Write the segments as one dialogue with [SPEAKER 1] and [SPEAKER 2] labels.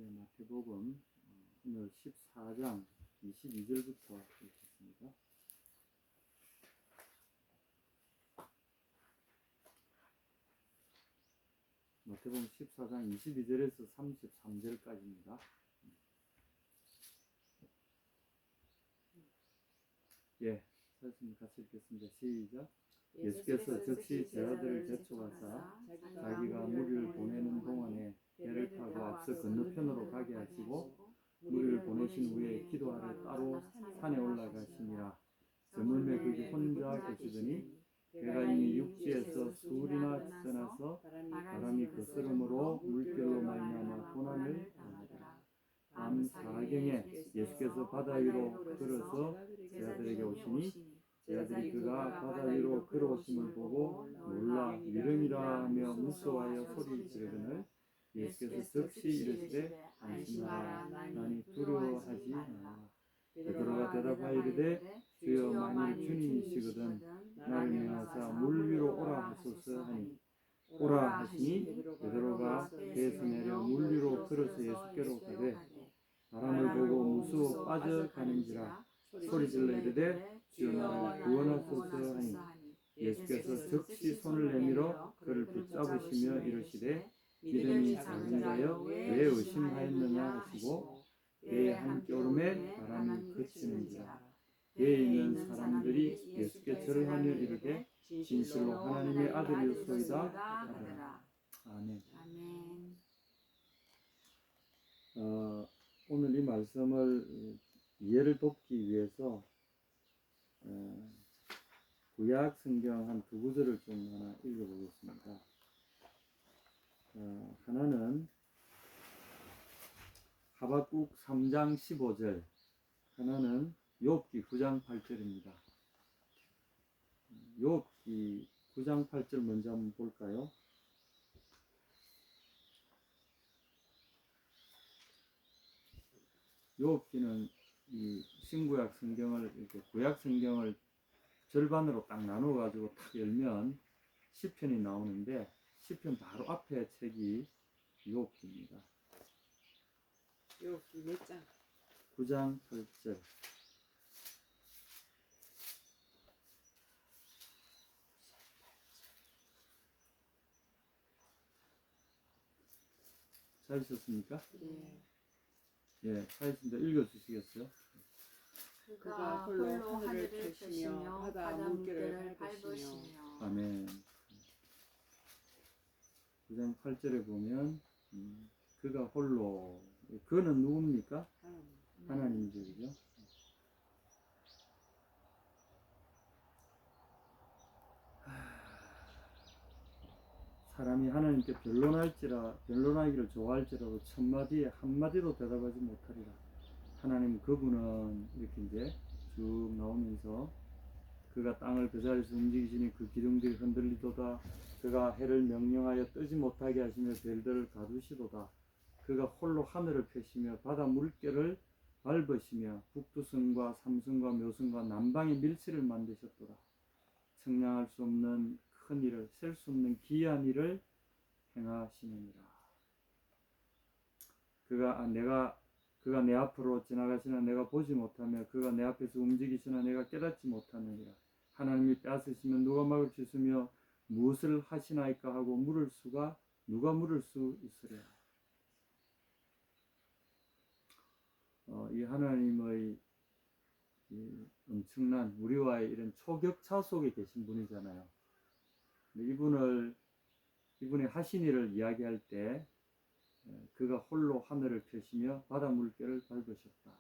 [SPEAKER 1] 마태복음 오늘 14장 22절부터 읽겠습니다. 마태복음 14장 22절에서 33절까지입니다. 예, 찾았습니다. 같이 읽겠습니다. 시작. 예수께서 즉시 제자들을 재촉하사 자기가 무리를 보내는 동안에 배를 타고 앞서 건너편으로 가게 하시고 무리를 보내신 후에 기도하러 따로 산에 올라가시니라. 저물매 거기 혼자 계시더니 배가 이미 육지에서 수울이나 지나서 바람이 거스름으로 물결로 말미암아 고난을 당하더라. 밤 4경에 예수께서 바다 위로 걸어서 제자들에게 오시니 제자들이 그가 바다 위로 걸어오심을 보고 놀라 미름이라 하며 무서워하여 소리 지르거늘 예수께서 즉시 이르시되 안심하라 나니 두려워하지 말라. 베드로가 대답하여 이르되 주여 만일 주님이시거든 나를 명하사 물 위로 오라 하소서 하니 오라 하시니 베드로가 배에서 내려 물 위로 걸어서 예수께로 가되 바람을 보고 무서워 빠져가는지라 소리질러 이르되 주여 나를 구원하소서 하니 예수께서 즉시 손을 내밀어 그를 붙잡으시며 이르시되 믿음이 작은 자여 왜 의심하였느냐 하시고 배의 한 겨울에 바람이 그치는지라. 배에 있는 사람들이 예수께 절을 하며 이르되 진실로 하나님의 아들이소이다 하더라. 아멘. 오늘 이 말씀을 이해를 돕기 위해서 구약 성경 한 두 구절을 좀 하나 읽어보겠습니다. 하나는 하박국 3장 15절, 하나는 욥기 9장 8절입니다. 욥기 9장 8절 먼저 한번 볼까요? 욥기는 이 신구약 성경을 이렇게 구약 성경을 절반으로 딱 나누어 가지고 딱 열면 시편이 나오는데 시편 바로 앞에 책이 욥기입니다.
[SPEAKER 2] 욥기 몇 장?
[SPEAKER 1] 9장 8절. 찾으셨습니까?
[SPEAKER 2] 네.
[SPEAKER 1] 예, 찾으신데 읽어주시겠어요?
[SPEAKER 3] 그가 홀로 하늘을 펴시며 바다 물결을 밟으시며.
[SPEAKER 1] 아멘. 9장 8절에 보면 그가 홀로, 그는 누굽니까? 하나님이죠, 그죠? 사람이 하나님께 변론하기를 좋아할지라도 천마디에 한마디도 대답하지 못하리라. 하나님 그분은 이렇게 이제 쭉 나오면서 그가 땅을 그 자리에서 움직이시니 그 기둥들이 흔들리도다. 그가 해를 명령하여 뜨지 못하게 하시며 별들을 가두시도다. 그가 홀로 하늘을 펴시며 바다 물결을 밟으시며 북두성과 삼성과 묘성과 남방의 밀치를 만드셨도다. 측량할 수 없는 큰 일을, 셀 수 없는 기이한 일을 행하시느니라. 그가 내 앞으로 지나가시나 내가 보지 못하며 그가 내 앞에서 움직이시나 내가 깨닫지 못하느니라. 하나님이 빼앗으시면 누가 막을 수 있으며 무엇을 하시나이까 하고 누가 물을 수 있으랴. 이 하나님의 이 엄청난 우리와의 이런 초격차 속에 계신 분이잖아요. 이분의 하신 일을 이야기할 때 그가 홀로 하늘을 펴시며 바다 물결을 밟으셨다.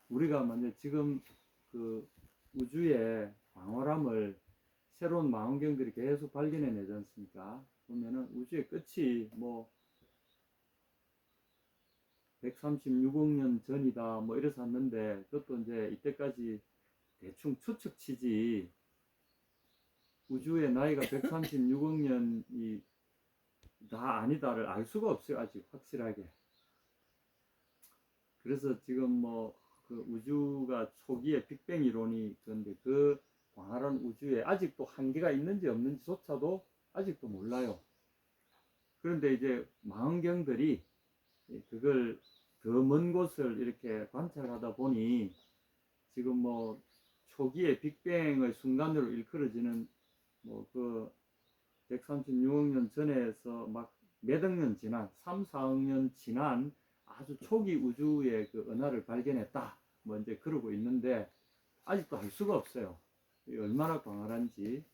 [SPEAKER 1] 우리가 만약 지금 그 우주의 광활함을 새로운 망원경들이 계속 발견해내지 않습니까? 보면은 우주의 끝이 뭐 136억 년 전이다 뭐 이래서 왔는데 그것도 이제 이때까지 대충 추측치지 우주의 나이가 136억 년이 다 아니다를 알 수가 없어요. 아직 확실하게. 그래서 지금 뭐 그 우주가 초기에 빅뱅 이론이 그런데 그 광활한 우주에 아직도 한계가 있는지 없는지조차도 아직도 몰라요. 그런데 이제 망원경들이 그걸 더 먼 곳을 이렇게 관찰하다 보니 지금 뭐 초기에 빅뱅의 순간으로 일컬어지는 뭐 그 136억 년 전에서 막 몇 억 년 지난 3, 4억 년 지난 아주 초기 우주의 그 은하를 발견했다 뭐 이제 그러고 있는데 아직도 알 수가 없어요. 얼마나 광활한지.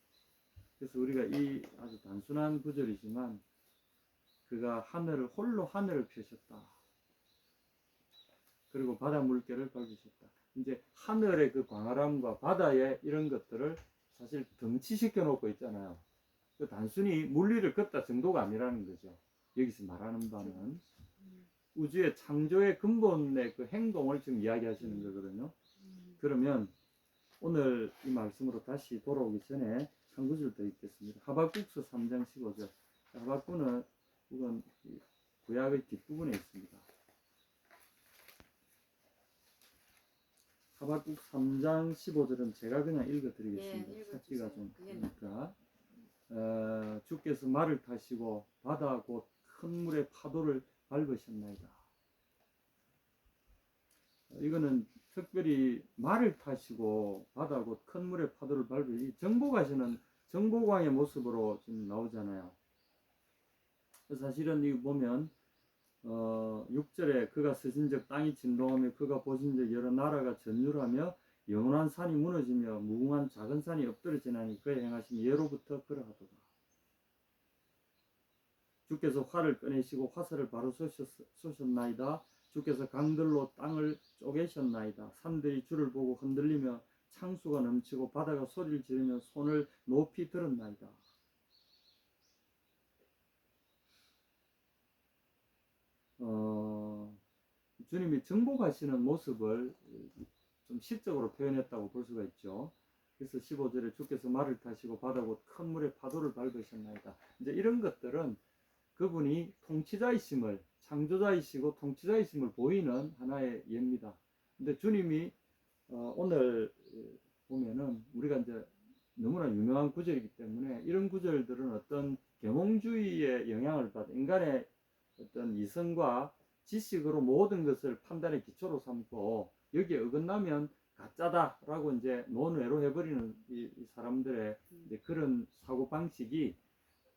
[SPEAKER 1] 그래서 우리가 이 아주 단순한 구절이지만 그가 홀로 하늘을 펴셨다. 그리고 바다 물결을 밟으셨다. 이제 하늘의 그 광활함과 바다의 이런 것들을 사실 등치시켜 놓고 있잖아요. 그 단순히 물리를 걷다 정도가 아니라는 거죠. 여기서 말하는 바는 우주의 창조의 근본의 그 행동을 지금 이야기하시는 거거든요. 그러면 오늘 이 말씀으로 다시 돌아오기 전에 한 구절 더 읽겠습니다. 하박국서 3장 15절. 하박국은 이건 구약의 뒷부분에 있습니다. 하박국 3장 15절은 제가 그냥 읽어드리겠습니다.
[SPEAKER 3] 예,
[SPEAKER 1] 찾기가 좀
[SPEAKER 3] 읽어주세요.
[SPEAKER 1] 그러니까 주께서 말을 타시고 바다 곧 큰 물의 파도를 밟으셨나이다. 이거는 특별히 말을 타시고 바다 곧 큰 물의 파도를 밟으시 정복하시는 정복왕의 모습으로 지금 나오잖아요. 사실은 이거 보면 6절에 그가 쓰신 적 땅이 진동하며 그가 보신 적 여러 나라가 전율하며 영원한 산이 무너지며 무궁한 작은 산이 엎드러지나니 그의 행하심 예로부터 그러하도다. 주께서 활을 꺼내시고 화살을 바로 쏘셨나이다. 주께서 강들로 땅을 쪼개셨나이다. 산들이 주를 보고 흔들리며 창수가 넘치고 바다가 소리를 지르며 손을 높이 들었나이다. 주님이 정복하시는 모습을 좀 시적으로 표현했다고 볼 수가 있죠. 그래서 15절에 주께서 말을 타시고 바다 곧 큰 물의 파도를 밟으셨나이다. 이제 이런 것들은 그분이 통치자이심을, 창조자이시고 통치자이심을 보이는 하나의 예입니다. 근데 주님이 오늘 보면은 우리가 이제 너무나 유명한 구절이기 때문에 이런 구절들은 어떤 계몽주의의 영향을 받아 인간의 어떤 이성과 지식으로 모든 것을 판단의 기초로 삼고 여기에 어긋나면 가짜다라고 이제 논외로 해버리는 이 사람들의 이제 그런 사고 방식이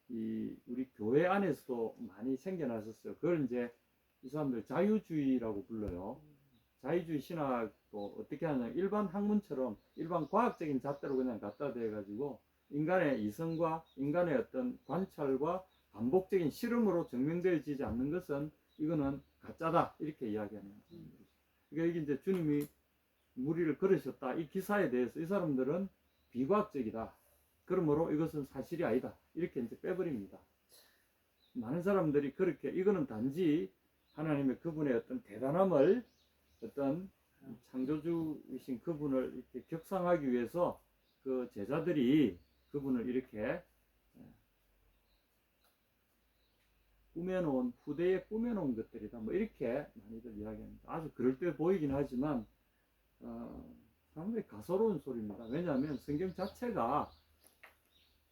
[SPEAKER 1] 우리 교회 안에서도 많이 생겨났었어요. 그걸 이제 이 사람들 자유주의라고 불러요. 자유주의 신학도 어떻게 하냐, 일반 학문처럼 일반 과학적인 잣대로 그냥 갖다 대가지고 인간의 이성과 인간의 어떤 관찰과 반복적인 실험으로 증명되어지지 않는 것은 이거는 가짜다 이렇게 이야기하는 거죠. 그러니까 이게 이제 주님이 무리를 걸으셨다 이 기사에 대해서 이 사람들은 비과학적이다. 그러므로 이것은 사실이 아니다. 이렇게 이제 빼버립니다. 많은 사람들이 그렇게 이거는 단지 하나님의 그분의 어떤 대단함을 어떤 창조주이신 그분을 이렇게 격상하기 위해서 그 제자들이 그분을 이렇게 꾸며놓은 후대에 꾸며놓은 것들이다. 뭐 이렇게 많이들 이야기합니다. 아주 그럴 때 보이긴 하지만 상당히 가소로운 소리입니다. 왜냐하면 성경 자체가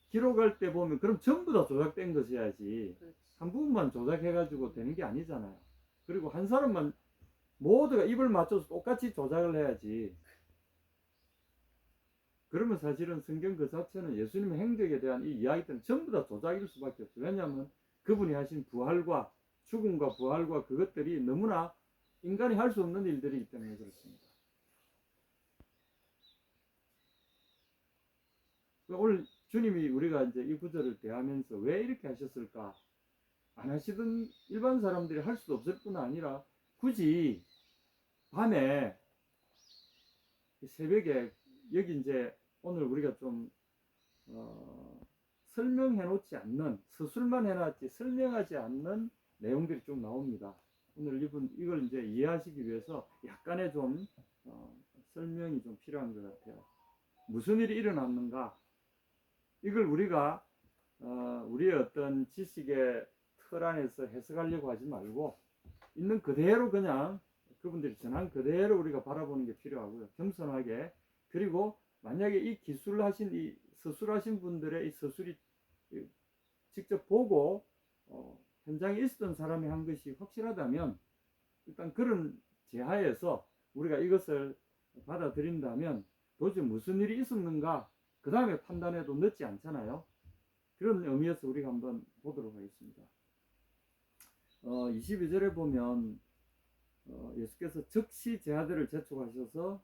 [SPEAKER 1] 기록할 때 보면 그럼 전부 다 조작된 것이야지 한 부분만 조작해가지고 되는 게 아니잖아요. 그리고 한 사람만 모두가 입을 맞춰서 똑같이 조작을 해야지. 그러면 사실은 성경 그 자체는 예수님의 행적에 대한 이 이야기들은 전부 다 조작일 수밖에 없어요. 왜냐하면 그분이 하신 부활과 죽음과 부활과 그것들이 너무나 인간이 할 수 없는 일들이기 때문에 그렇습니다. 오늘 주님이 우리가 이제 이 구절을 대하면서 왜 이렇게 하셨을까? 안 하시던 일반 사람들이 할 수도 없을 뿐 아니라 굳이 밤에 새벽에 여기 이제 오늘 우리가 좀 설명해 놓지 않는 서술만 해놨지 설명하지 않는 내용들이 좀 나옵니다. 오늘 이걸 이제 이해하시기 위해서 약간의 좀 설명이 좀 필요한 것 같아요. 무슨 일이 일어났는가? 이걸 우리가 우리의 어떤 지식의 틀 안에서 해석하려고 하지 말고 있는 그대로 그냥 그분들이 전한 그대로 우리가 바라보는 게 필요하고요. 겸손하게. 그리고 만약에 이 기술을 하신 이 서술하신 분들의 이 서술이 직접 보고 현장에 있었던 사람이 한 것이 확실하다면 일단 그런 제하에서 우리가 이것을 받아들인다면 도대체 무슨 일이 있었는가 그 다음에 판단해도 늦지 않잖아요. 그런 의미에서 우리가 한번 보도록 하겠습니다. 22절에 보면 예수께서 즉시 제 아들을 재촉하셔서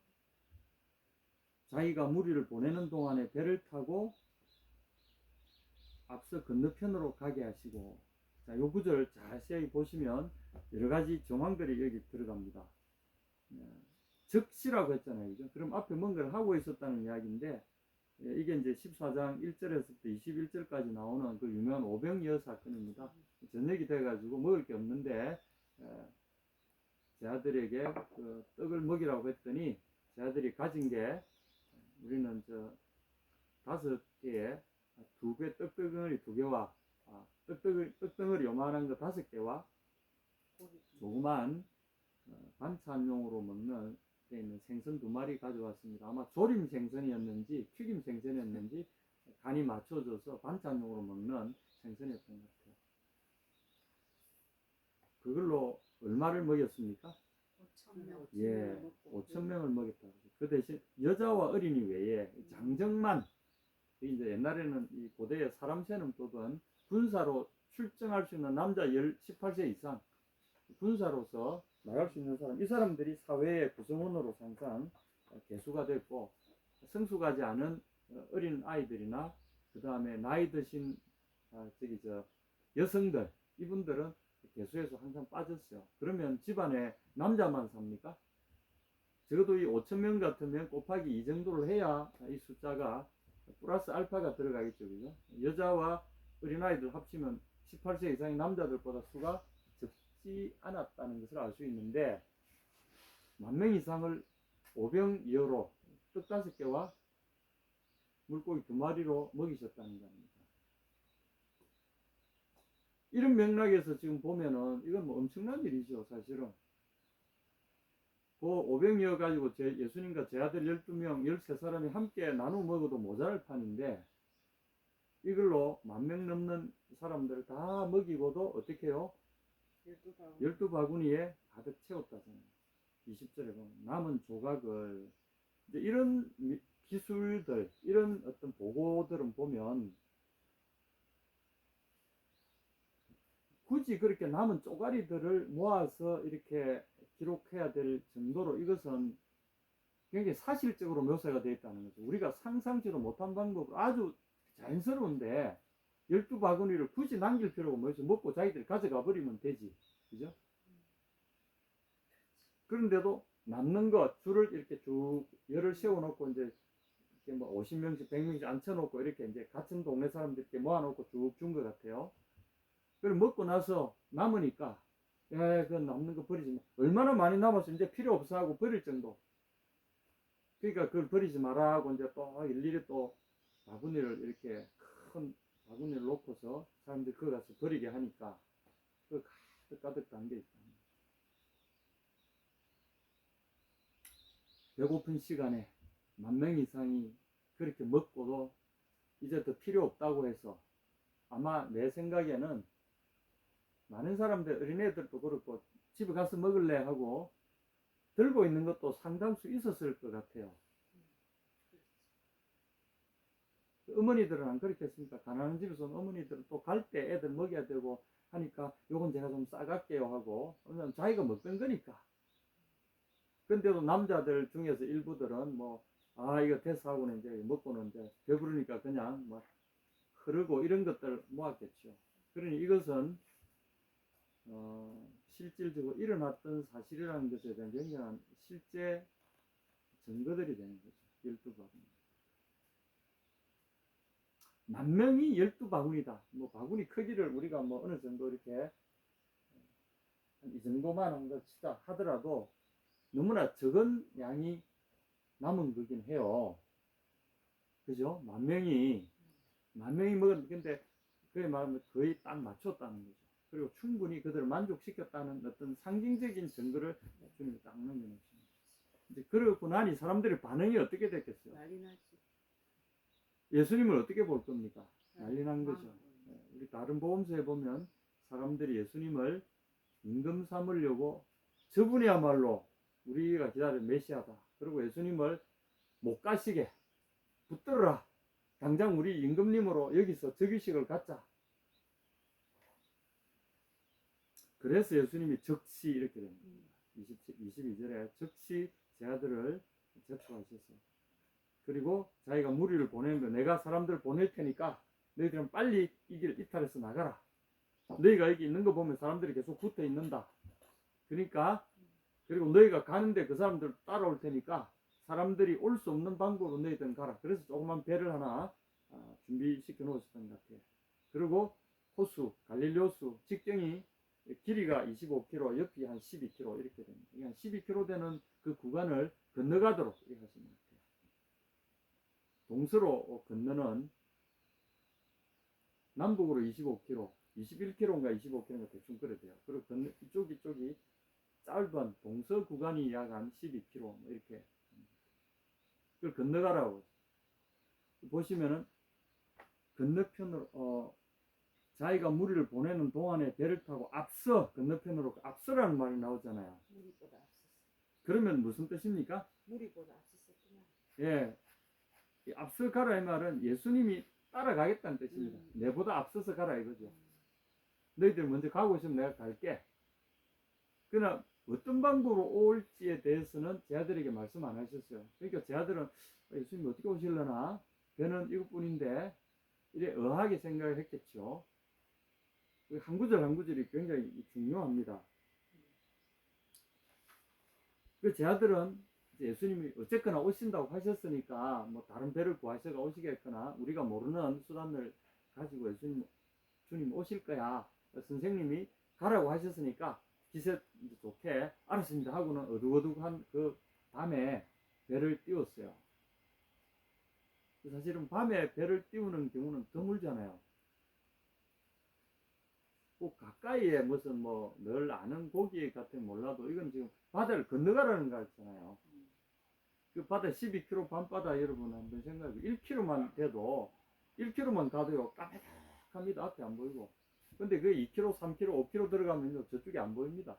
[SPEAKER 1] 자기가 무리를 보내는 동안에 배를 타고 앞서 건너편으로 가게 하시고, 자, 요 구절 자세히 보시면 여러 가지 정황들이 여기 들어갑니다. 즉시라고 했잖아요. 그죠? 그럼 앞에 뭔가를 하고 있었다는 이야기인데, 이게 이제 14장 1절에서부터 21절까지 나오는 그 유명한 오병이어 사건입니다. 저녁이 돼가지고 먹을 게 없는데, 제 아들에게 그 떡을 먹이라고 했더니, 제 아들이 가진 게, 우리는 5개에 2개 떡덩어리 2개와 떡덩어리 요만한 거 5개와 조그만 반찬용으로 먹는 데 있는 생선 2마리 가져왔습니다. 아마 조림 생선이었는지 튀김 생선이었는지 간이 맞춰져서 반찬용으로 먹는 생선이었던 것 같아요. 그걸로 얼마를 먹였습니까?
[SPEAKER 3] 5,000명.
[SPEAKER 1] 예, 5,000명을 먹였다. 그 대신 여자와 어린이 외에 장정만, 이제 옛날에는 이 고대에 사람 세는 법은 군사로 출정할 수 있는 남자 18세 이상 군사로서 나갈 수 있는 사람, 이 사람들이 사회의 구성원으로 항상 개수가 됐고, 성숙하지 않은 어린 아이들이나 그 다음에 나이 드신 여성들, 이분들은 개수에서 항상 빠졌어요. 그러면 집안에 남자만 삽니까? 적어도 이 5,000명 같으면 곱하기 2 정도를 해야 이 숫자가 플러스 알파가 들어가겠죠. 그죠? 여자와 어린아이들 합치면 18세 이상의 남자들보다 수가 적지 않았다는 것을 알 수 있는데, 10,000명 이상을 오병이어로 떡 5개와 물고기 2마리로 먹이셨다는 겁니다. 이런 맥락에서 지금 보면은 이건 뭐 엄청난 일이죠. 사실은 그 오병이어 가지고 예수님과 제 아들 12명 13사람이 함께 나누어 먹어도 모자랄 판인데, 이걸로 10,000명 넘는 사람들을 다 먹이고도 어떻게 해요? 12바구니에 가득 채웠다잖아요. 20절에 보면 남은 조각을, 이제 이런 기술들, 이런 어떤 보고들은 보면 굳이 그렇게 남은 쪼가리들을 모아서 이렇게 기록해야 될 정도로 이것은 굉장히 사실적으로 묘사가 되어 있다는 거죠. 우리가 상상지도 못한 방법으로 아주 자연스러운데 12바구니를 굳이 남길 필요가 뭐 있어. 먹고 자기들이 가져가 버리면 되지. 그죠? 그런데도 남는 것 줄을 이렇게 쭉 열을 세워놓고 이제 이렇게 뭐 50명씩 100명씩 앉혀놓고 이렇게 이제 같은 동네 사람들 이렇게 모아놓고 쭉 준 것 같아요. 그걸 먹고 나서 남으니까 그 남는 거 버리지 마. 얼마나 많이 남아서 이제 필요 없어 하고 버릴 정도. 그러니까 그걸 버리지 마라 하고 이제 또 일일이 또 바구니를 이렇게 큰 바구니를 놓고서 사람들이 그거 가서 버리게 하니까 그 가득 담겨 있다. 배고픈 시간에 10,000명 이상이 그렇게 먹고도 이제 더 필요 없다고 해서, 아마 내 생각에는 많은 사람들, 어린애들도 그렇고 집에 가서 먹을래 하고 들고 있는 것도 상당수 있었을 것 같아요. 어머니들은 안 그렇겠습니까? 가난한 집에서는 어머니들은 또 갈 때 애들 먹여야 되고 하니까 요건 제가 좀 싸갈게요 하고, 왜냐면 자기가 먹던 거니까. 근데도 남자들 중에서 일부들은 이거 됐어 하고는 이제 먹고는 이제 배부르니까 그냥 흐르고 이런 것들 모았겠죠. 그러니 이것은 실질적으로 일어났던 사실이라는 것에 대한 굉장한 실제 증거들이 되는 거죠. 12바구니. 10,000명이 12바구니다. 바구니 크기를 우리가 어느 정도 이렇게 이 정도만 한 것 치다 하더라도 너무나 적은 양이 남은 거긴 해요. 그죠? 10,000명이 먹었는데, 근데 그에 말하면 거의 딱 맞췄다는 거죠. 그리고 충분히 그들을 만족시켰다는 어떤 상징적인 증거를 주님이 딱 남겨놓습니다. 이제 그러고 나니 사람들의 반응이 어떻게 됐겠어요?
[SPEAKER 3] 난리 나지.
[SPEAKER 1] 예수님을 어떻게 볼 겁니까? 난리 난 거죠. 우리 다른 복음서에 보면 사람들이 예수님을 임금 삼으려고 저분이야말로 우리가 기다리는 메시아다. 그리고 예수님을 못 가시게 붙들어라. 당장 우리 임금님으로 여기서 즉위식을 갖자. 그래서 예수님이 즉시 이렇게 됩니다. 22절에 즉시 제 아들을 제쳐가셨어요. 그리고 자기가 무리를 보내면 내가 사람들을 보낼 테니까 너희들은 빨리 이 길 이탈해서 나가라. 너희가 여기 있는 거 보면 사람들이 계속 붙어 있는다. 그러니까 그리고 너희가 가는데 그 사람들 따라올 테니까 사람들이 올 수 없는 방법으로 너희들은 가라. 그래서 조그만 배를 하나 준비시켜 놓으셨던 것 같아요. 그리고 호수, 갈릴리 호수 직경이 길이가 25km, 옆이 한 12km 이렇게 됩니다. 한 12km 되는 그 구간을 건너가도록 이렇게 하신 것 같아요. 동서로 건너는 남북으로 25km, 21km인가 25km인가 대충 그래 돼요. 그리고 이쪽이 짧은 동서 구간이 약 한 12km 뭐 이렇게 그걸 건너가라고 보시면은 건너편으로 자기가 무리를 보내는 동안에 배를 타고 앞서 건너편으로 앞서라는 말이 나오잖아요.
[SPEAKER 3] 무리보다 앞섰어.
[SPEAKER 1] 그러면 무슨 뜻입니까?
[SPEAKER 3] 무리보다 앞섰었구나.
[SPEAKER 1] 예, 이 앞서 가라 이 말은 예수님이 따라가겠다는 뜻입니다. 내보다 앞서서 가라 이거죠. 너희들 먼저 가고 있으면 내가 갈게. 그러나 어떤 방법으로 올지에 대해서는 제 아들에게 말씀 안 하셨어요. 그러니까 제 아들은 예수님 어떻게 오실려나? 배는 이것뿐인데 이래 의아하게 생각을 했겠죠. 한 구절 한 구절이 굉장히 중요합니다. 그 제 아들은 예수님이 어쨌거나 오신다고 하셨으니까 뭐 다른 배를 구하셔가 오시겠거나 우리가 모르는 수단을 가지고 주님 오실 거야. 선생님이 가라고 하셨으니까 기세 좋게 알았습니다 하고는 어둑어둑한 그 밤에 배를 띄웠어요. 사실은 밤에 배를 띄우는 경우는 드물잖아요. 꼭 가까이에 무슨 뭐 늘 아는 고기 같은 몰라도 이건 지금 바다를 건너가라는 거잖아요. 그 바다 12km 밤바다 여러분 한번 생각해 1km만 돼도 1km만 가도요 까매득합니다. 앞에 안 보이고. 근데 그 2km, 3km, 5km 들어가면 저쪽이 안 보입니다.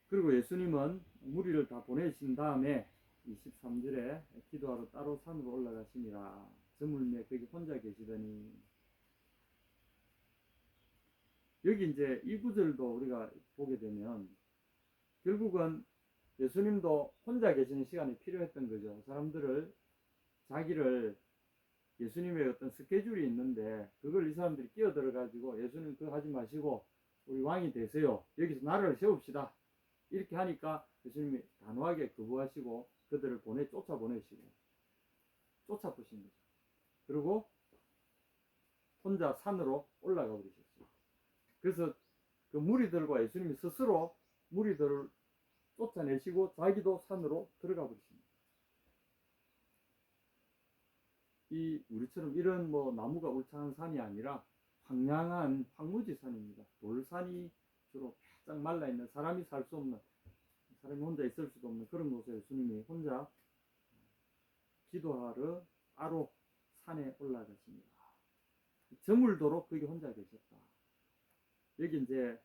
[SPEAKER 1] 그리고 예수님은 무리를 다 보내신 다음에 23절에 기도하러 따로 산으로 올라가시니라. 저물매 거기 혼자 계시더니. 여기 이제 이 구절도 우리가 보게 되면 결국은 예수님도 혼자 계시는 시간이 필요했던 거죠. 사람들을 자기를 예수님의 어떤 스케줄이 있는데 그걸 이 사람들이 끼어들어 가지고 예수님 그거 하지 마시고 우리 왕이 되세요. 여기서 나라를 세웁시다. 이렇게 하니까 예수님이 단호하게 거부하시고 그들을 쫓아보내시고 쫓아보신 거죠. 그리고 혼자 산으로 올라가 버리셨어요. 그래서 그 무리들과 예수님이 스스로 무리들을 쫓아내시고 자기도 산으로 들어가 버리십니다. 이 우리처럼 이런 뭐 나무가 울창한 산이 아니라 황량한 황무지 산입니다. 돌산이 주로 바짝 말라 있는 사람이 살 수 없는 사람이 혼자 있을 수도 없는 그런 곳에 예수님이 혼자 기도하러 따로 산에 올라가십니다. 저물도록 거기 혼자 계셨다. 여기 이제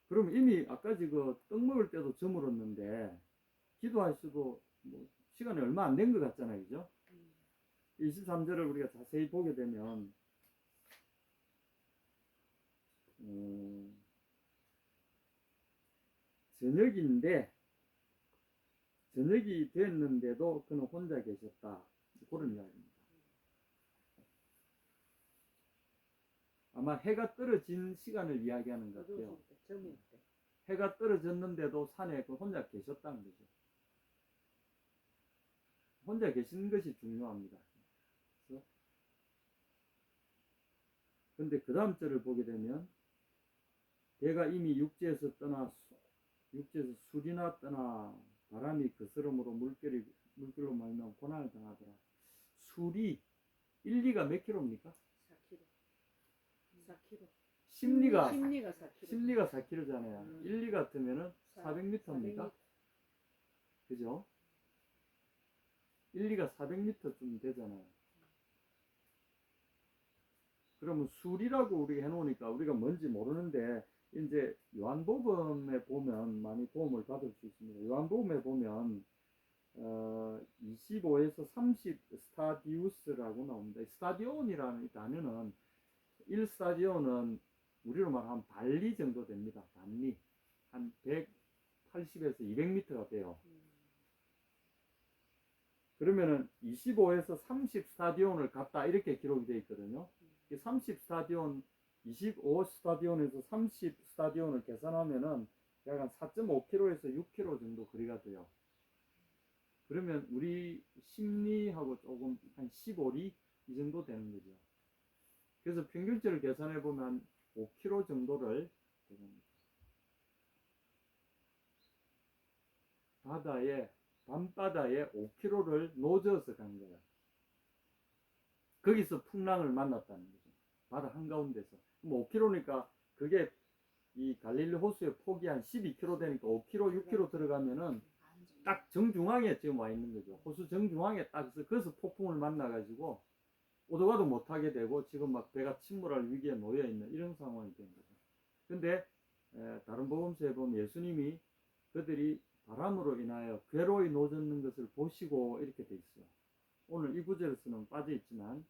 [SPEAKER 1] 그럼 이미 아까 그 떡 먹을 때도 저물었는데 기도하셔도 뭐 시간이 얼마 안 된 것 같잖아요, 그죠? 23절을 우리가 자세히 보게 되면 저녁인데 저녁이 됐는데도 그는 혼자 계셨다. 그런 이야기입니다. 아마 해가 떨어진 시간을 이야기하는 것 같아요. 해가 떨어졌는데도 산에 혼자 계셨다는 거죠. 혼자 계시는 것이 중요합니다. 그런데 그 다음 절을 보게 되면 배가 이미 육지에서 술이나 떠나 바람이 거스름으로 물결로 말미암아 고난을 당하더라. 술이 1, 2가 몇 킬로입니까?
[SPEAKER 3] 4km.
[SPEAKER 1] 심리가
[SPEAKER 3] 4km.
[SPEAKER 1] 1, 2 같으면은 400m입니까? 그죠? 1, 2가 400m쯤 되잖아요. 그러면 술이라고 우리가 해놓으니까 우리가 뭔지 모르는데 이제 요한복음에 보면 많이 도움을 받을 수 있습니다. 요한복음에 보면 25에서 30 스타디우스라고 나옵니다. 스타디온이라는 단어는 1스타디온은 우리로 말하면 발리 정도 됩니다. 단리 한 180에서 200m가 돼요. 그러면은 25에서 30 스타디온을 갔다 이렇게 기록이 되어 있거든요. 30 스타디온, 25 스타디온에서 30 스타디온을 계산하면은 약 한 4.5km에서 6km 정도 거리가 돼요. 그러면 우리 심리하고 조금 한 15리 이 정도 되는 거죠. 그래서 평균치를 계산해 보면 5km 정도를 됩니다. 밤바다에 5km를 노져서 간 거예요. 거기서 풍랑을 만났다는 거죠. 바다 한가운데서. 그럼 5km니까 그게 이 갈릴리 호수의 폭이 한 12km 되니까 5km, 6km 들어가면은 딱 정중앙에 지금 와 있는 거죠. 호수 정중앙에 딱 거기서 폭풍을 만나가지고 오도 가도 못하게 되고 지금 막 배가 침몰할 위기에 놓여 있는 이런 상황이 된 거죠. 근데 다른 복음서에 보면 예수님이 그들이 바람으로 인하여 괴로이 노젓는 것을 보시고 이렇게 돼 있어요. 오늘 이 구절에서는 빠져 있지만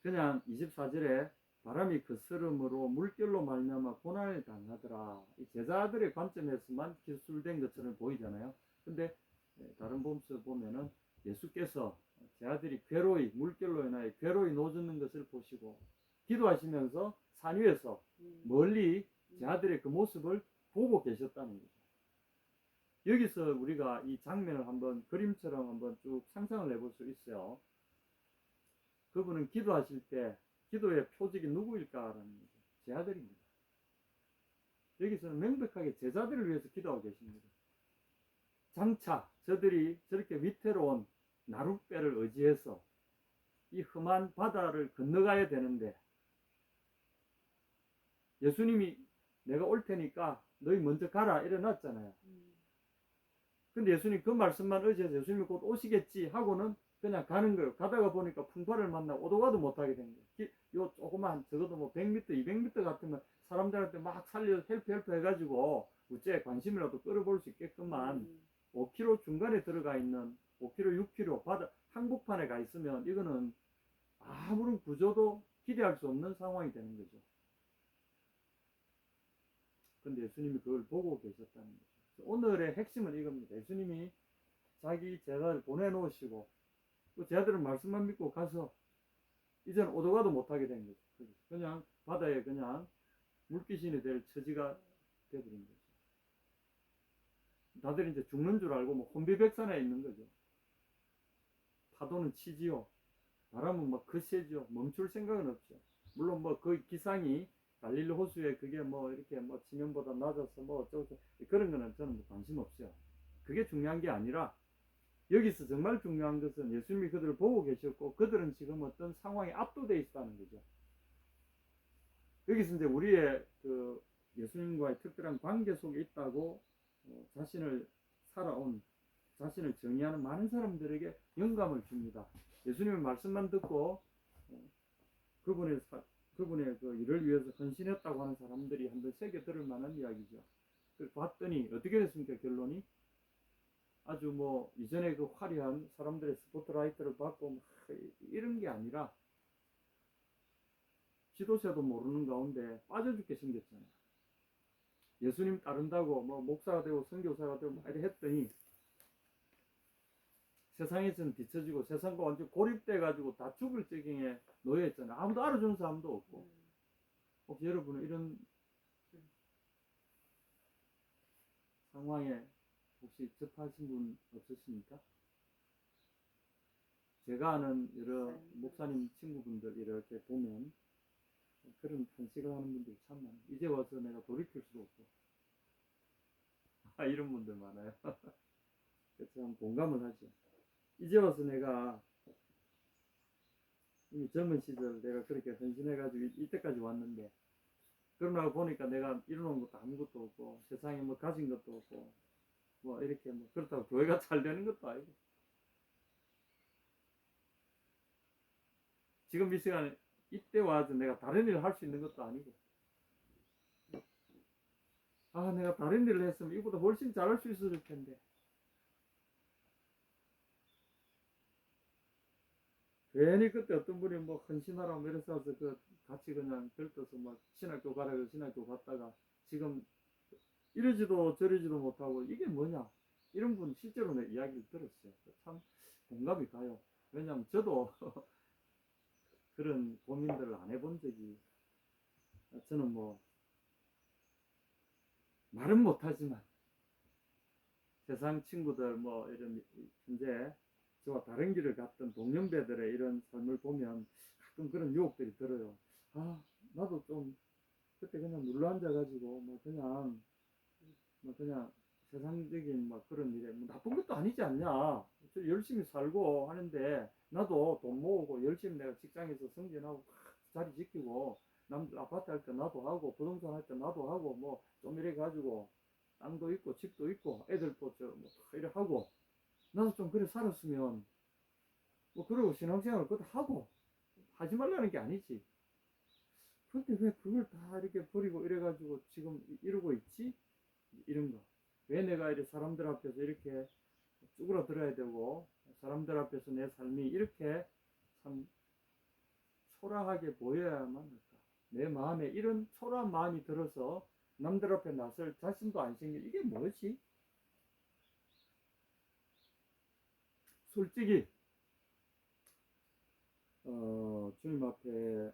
[SPEAKER 1] 그냥 24절에 바람이 거스름으로 물결로 말미암아 고난을 당하더라. 이 제자들의 관점에서만 기술된 것처럼 보이잖아요. 근데 다른 복음서 보면은 예수께서 제 아들이 괴로이 물결로 인하여 괴로이 노젓는 것을 보시고 기도하시면서 산 위에서 멀리 제 아들의 그 모습을 보고 계셨다는 거죠. 여기서 우리가 이 장면을 한번 그림처럼 한번 쭉 상상을 해볼 수 있어요. 그분은 기도하실 때 기도의 표적이 누구일까라는 거죠. 제 아들입니다. 여기서는 명백하게 제자들을 위해서 기도하고 계십니다. 장차 저들이 저렇게 위태로운 나룻배를 의지해서 이 험한 바다를 건너가야 되는데 예수님이 내가 올 테니까 너희 먼저 가라 이래놨잖아요. 근데 예수님 그 말씀만 의지해서 예수님이 곧 오시겠지 하고는 그냥 가는 거예요. 가다가 보니까 풍파를 만나고 오도 가도 못하게 된 거예요. 요 조그만 적어도 뭐 100m, 200m 같으면 사람들한테 막 살려 헬프 해가지고 우째 관심이라도 끌어볼 수 있게끔만 5km 중간에 들어가 있는 5km, 6km 바다 한복판에 가 있으면 이거는 아무런 구조도 기대할 수 없는 상황이 되는 거죠. 근데 예수님이 그걸 보고 계셨다는 거죠. 오늘의 핵심은 이겁니다. 예수님이 자기 제자를 보내놓으시고 그 제자들은 말씀만 믿고 가서 이제는 오도 가도 못하게 된 거죠. 그냥 바다에 그냥 물귀신이 될 처지가 되어버린 거죠. 다들 이제 죽는 줄 알고 뭐 혼비백산에 있는 거죠. 파도는 치지요. 바람은 막 거세지요. 멈출 생각은 없죠. 물론 뭐 그 기상이 갈릴리 호수에 그게 뭐 이렇게 뭐 지면보다 낮아서 뭐 어쩌고 그런 거는 저는 뭐 관심 없어요. 그게 중요한 게 아니라 여기서 정말 중요한 것은 예수님이 그들을 보고 계셨고 그들은 지금 어떤 상황에 압도되어 있다는 거죠. 여기서 이제 우리의 그 예수님과의 특별한 관계 속에 있다고 자신을 살아온 자신을 정의하는 많은 사람들에게 영감을 줍니다. 예수님의 말씀만 듣고 그분의 그 일을 위해서 헌신했다고 하는 사람들이 한번 새겨 들을 만한 이야기죠. 그래서 봤더니 어떻게 됐습니까? 결론이 아주 뭐 이전에 그 화려한 사람들의 스포트라이트를 받고 이런 게 아니라 지도새도 모르는 가운데 빠져 죽게 생겼잖아요. 예수님 따른다고 뭐 목사가 되고 선교사가 되고 막 이렇게 했더니 세상에서는 뒤처지고 세상과 완전 고립돼 가지고 다 죽을 지경에 놓여 있잖아요. 아무도 알아주는 사람도 없고. 혹시 여러분은 이런 상황에 혹시 접하신 분 없으십니까? 제가 아는 여러 목사님 친구분들 이렇게 보면 그런 탄식을 하는 분들이 참 많아요. 이제 와서 내가 돌이킬 수도 없고 이런 분들 많아요. 그래서 참 공감을 하죠. 이제 와서 내가 이미 젊은 시절 내가 그렇게 헌신해가지고 이때까지 왔는데 그러나 보니까 내가 이뤄놓은 것도 아무것도 없고 세상에 뭐 가진 것도 없고 뭐 이렇게 뭐 그렇다고 교회가 잘 되는 것도 아니고 지금 이 시간에 이때 와서 내가 다른 일을 할 수 있는 것도 아니고, 아, 내가 다른 일을 했으면 이보다 훨씬 잘할 수 있었을 텐데. 괜히 그때 어떤 분이 뭐 헌신하라고 이래서 와서 그 같이 그냥 들떠서 막 신학교 가라고 신학교 갔다가 지금 이러지도 저러지도 못하고 이게 뭐냐, 이런 분 실제로 내 이야기를 들었어요. 참 공감이 가요. 왜냐면 저도 그런 고민들을 안 해본 적이, 저는 뭐 말은 못하지만 세상 친구들 뭐 이런 현재 저와 다른 길을 갔던 동년배들의 이런 삶을 보면 가끔 그런 유혹들이 들어요. 아, 나도 좀 그때 그냥 눌러 앉아가지고 뭐 그냥 세상적인 뭐 그런 일에 뭐 나쁜 것도 아니지 않냐. 저 열심히 살고 하는데 나도 돈 모으고 열심히 내가 직장에서 승진하고 자리 지키고 남들 아파트 할 때 나도 하고 부동산 할 때 나도 하고 뭐 좀 이래 가지고 땅도 있고 집도 있고 애들도 저뭐 이래 하고 나도 좀 그래 살았으면 뭐 그러고 신앙생활을 그것도 하고 하지 말라는 게 아니지. 근데 왜 그걸 다 이렇게 버리고 이래 가지고 지금 이러고 있지? 이런 거. 왜 내가 이렇게 사람들 앞에서 이렇게 쭈그러들어야 되고 사람들 앞에서 내 삶이 이렇게 참 초라하게 보여야만 할까? 내 마음에 이런 초라한 마음이 들어서 남들 앞에 나설 자신도 안 생겨. 이게 뭐지? 솔직히 주님 앞에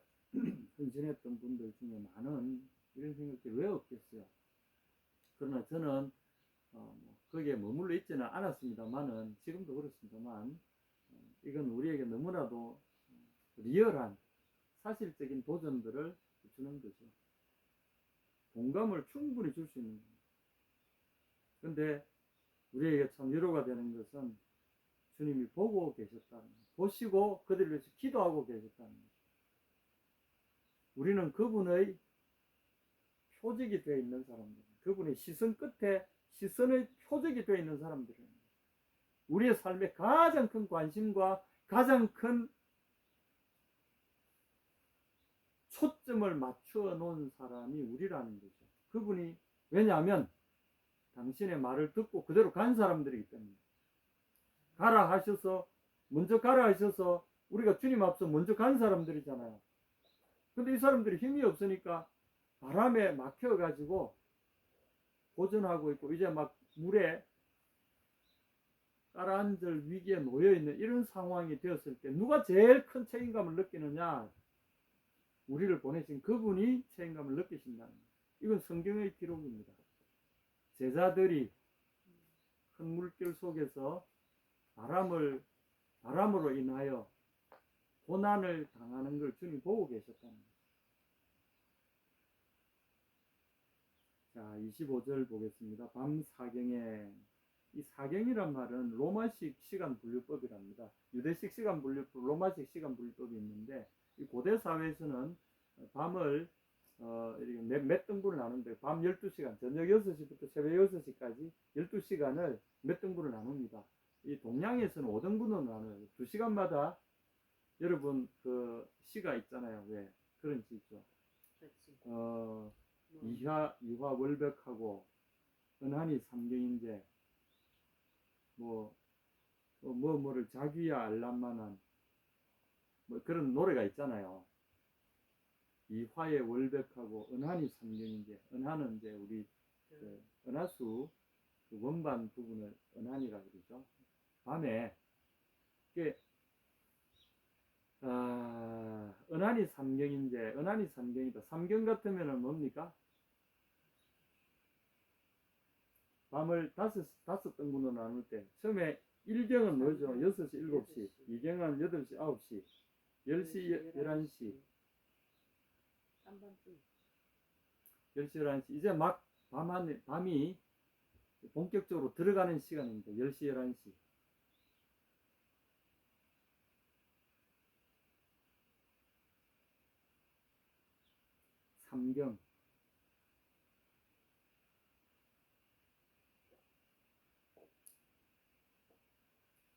[SPEAKER 1] 헌신했던 분들 중에 많은 이런 생각들이 왜 없겠어요? 그러나 저는 거기에 머물러 있지는 않았습니다만은 지금도 그렇습니다만 이건 우리에게 너무나도 리얼한 사실적인 도전들을 주는 거죠. 공감을 충분히 줄 수 있는 겁니다. 근데 우리에게 참 위로가 되는 것은 주님이 보고 계셨다는 것, 보시고 그들을 위해서 기도하고 계셨다는 것. 우리는 그분의 표적이 되어 있는 사람들, 그분의 시선 끝에 시선의 표적이 되어 있는 사람들입니다. 우리의 삶에 가장 큰 관심과 가장 큰 초점을 맞추어 놓은 사람이 우리라는 거죠. 그분이, 왜냐하면 당신의 말을 듣고 그대로 간 사람들이기 때문에. 가라 하셔서, 먼저 가라 하셔서 우리가 주님 앞서 먼저 간 사람들이잖아요. 근데 이 사람들이 힘이 없으니까 바람에 막혀가지고 고전하고 있고 이제 막 물에 가라앉을 위기에 놓여있는 이런 상황이 되었을 때 누가 제일 큰 책임감을 느끼느냐? 우리를 보내신 그분이 책임감을 느끼신다는 거예요. 이건 성경의 기록입니다. 제자들이 큰 물길 속에서 바람으로 인하여 고난을 당하는 걸 주님 보고 계셨다는 거예요. 자, 25절 보겠습니다. 밤 사경에, 이 사경이란 말은 로마식 시간 분류법이랍니다. 유대식 시간 분류법, 로마식 시간 분류법이 있는데 이 고대 사회에서는 밤을 이렇게 몇 등분을 나누는데 밤 12시간, 저녁 6시부터 새벽 6시까지 12시간을 몇 등분을 나눕니다. 이 동양에서는 5등분으로 나눠요. 2시간마다 여러분 그 시가 있잖아요. 왜 그런 시 있죠. 이화 월벽하고 은하니 삼경인제 뭐를 자기야 알람만한 뭐 그런 노래가 있잖아요. 이화의 월벽하고 은하니 삼경인제, 은하는 이제 우리 그 은하수 그 원반 부분을 은하니라 그러죠. 밤에 이게 은하니 삼경인제, 은하니 삼경이다. 삼경 같으면은 뭡니까? 밤을 다섯 등분으로 나눌 때 처음에 1경은 뭐죠? 6시, 7시, 2경은 8시, 9시, 10시, 11시, 10시, 11시. 이제 막 밤이 본격적으로 들어가는 시간입니다. 10시, 11시. 삼경.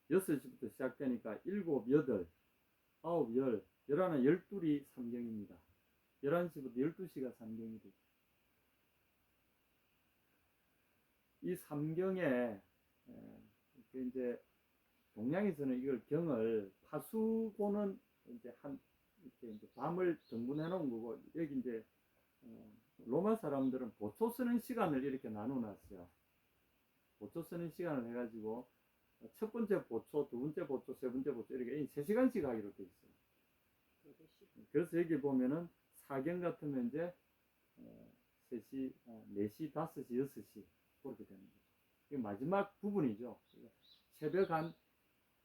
[SPEAKER 1] 6시부터 시작되니까 7, 8, 9, 10, 열하나 12이 삼경입니다. 11시부터 12시가 삼경이 되죠. 이 삼경에 이제 동양에서는 이걸 경을 파수고는 이제 이렇게 이제 밤을 등분해 놓은 거고, 여기 이제 로마 사람들은 보초 쓰는 시간을 이렇게 나눠 놨어요. 보초 쓰는 시간을 해가지고 첫 번째 보초, 두 번째 보초, 세 번째 보초 이렇게 3시간씩 하기로 돼 있어요. 그래서 여기 보면은 사경 같으면 이제 3시, 4시, 5시, 6시 그렇게 되는 거죠. 이게 마지막 부분이죠. 새벽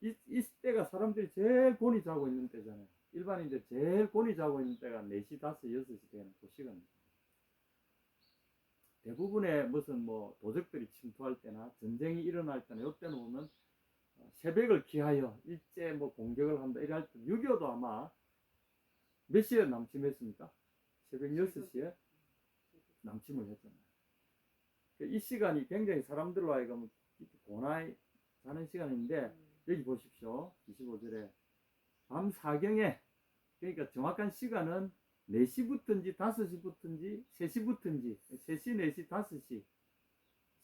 [SPEAKER 1] 이 때가 사람들이 제일 곤히 자고 있는 때잖아요. 일반인들 제일 곤히 자고 있는 때가 4시, 5시, 6시 되는 그 시간입니다. 대부분의 무슨 뭐 도적들이 침투할 때나 전쟁이 일어날 때나 이때는 보면 새벽을 기하여 일제 뭐 공격을 한다 이럴 때 6.25도 아마 몇 시에 남침했습니까? 새벽 6시에 남침을 했잖아요. 이 시간이 굉장히 사람들로 하여금 고나이 자는 시간인데, 여기 보십시오. 25절에 밤 사경에, 그러니까 정확한 시간은 4시부터인지 5시부터인지 3시부터인지 3시, 4시, 5시